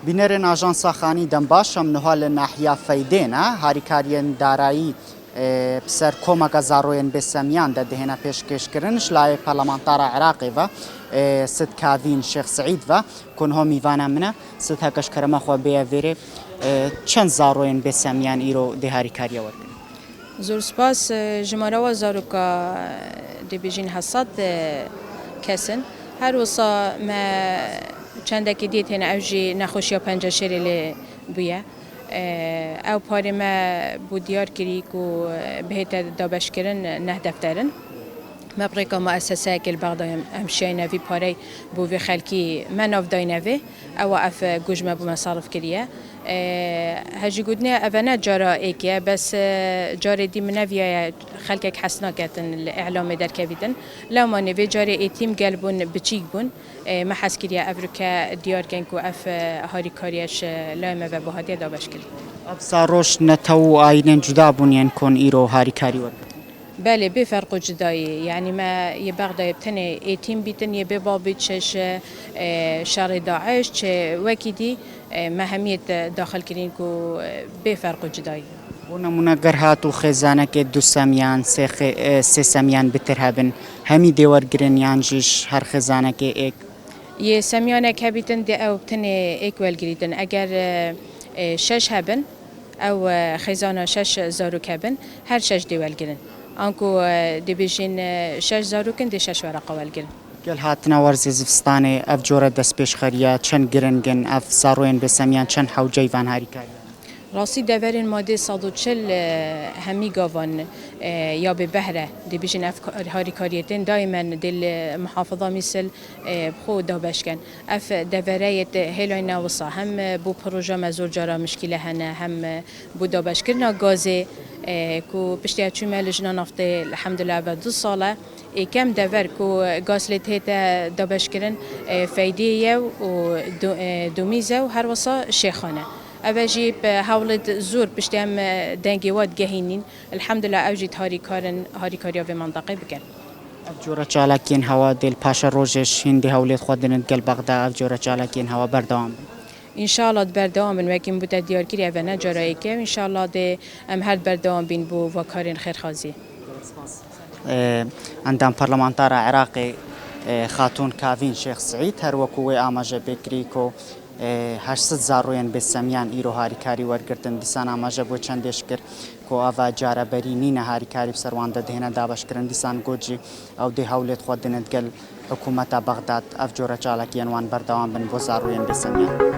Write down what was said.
بینرین آژانس خانی دنباش هم نهال ناحیه فیدینا هاریکاریان دارایی بسر کمک زاروین بسمیان دهنا پیشکش کردنش لای پارلمانتار عراقی و ست کاوین شیخ سعید و کنها میوانم منه ست هکش کرما خو بیاوری چند زاروین بسمیان ایرو ده هاریکاری ورد زور سپاس جماره و زاروکا دبیجین حساد کسن هر وصا ما چندکی دیت هنا اوجی نخوشی پنجه شریل بویا او پاری ما بودیار کری کو بهت دابش کرن نه دفترن مبريكا مؤسسة كل بغداد أمشينا في باري بو في خلكي من أفدينا في أو أف جوجما بمصارف كريه هجي قدنا أبنا جرا إيكيا بس جاري دي من فيا خلكك حسنا كاتن الإعلام در كبيدن لو ما نبي جاري إتيم قلبون بتشيك بون ما حس كريه أفريكا ديار كنكو أف هاري كاريش لا ما بهادي دابش كري أبصاروش نتو آينن جدا بنيان كون إيرو هاریکاری ورد بله بفرق جدایی یعنی ما یه بغداد بتنه ایتیم بیتن یه بابی چش شر داعش چه وکیدی مهمیت داخل کردن کو بفرق جدایی ونمونه گرهات و خزانه که دو سمیان سه سمیان بترهبن همی دیور گرینیان جیش هر خزانه که ایک یه سمیانه که بیتن دی او بتنه ایک ول گریدن اگر شش هبن او خزانه شش زارو کبن هر شش دیول گرن آنکو دبیجین شش زاروکن دی شش ورقه ولگرن. گل هاتنا ورزی زفستانه اف جوره دست پیش خریا چند گرنگن اف زاروین بسمیان چند حوجی وان هاریکاری. راستی دورین ماده 140 همی گاوان یا به بهره دبیجین اف هاریکاریتن دائما دل محافظه مثل خود دابشکن اف دوریت هلاینا وصا هم بو پروژه مزور جرا مشکله هنه هم بو دابشکرنا گازه کو پشتی چومه لجنا نفته الحمدلله و 2 ساله کم دور کو گاسلت هتا دابش کردن فایده و دومیزه و هر وصا شیخانه اوجی به حولت زور پشتی هم دنگیوات گهینین الحمدلله اوجی هاریکاری و منطقه بکن جورا چالاکین هوا دل پاش روزش هندی حولت خودن دل بغداد جورا چالاکین هوا بردام ان شاء الله بردوام من وکیم بود دیار کری و نه جرایی که ان شاء الله ده ام هر بردوام بین بو و کارین خیر خازی عندما پارلمانتار عراقی خاتون کاوین شیخ سعید هر وکوی آماجه بکری کو 800 زاروین بسمیان ایرو هاریکاری ورگردن دیسان آماجه بو چندش کرد کو آوا جاره برینی نه هاریکاری بسروانده دهنه دابش کردن دیسان گوجی او ده حولت خود دنت گل حکومت بغداد افجور چالکیان وان بردوام بن بو زاروین بسمیان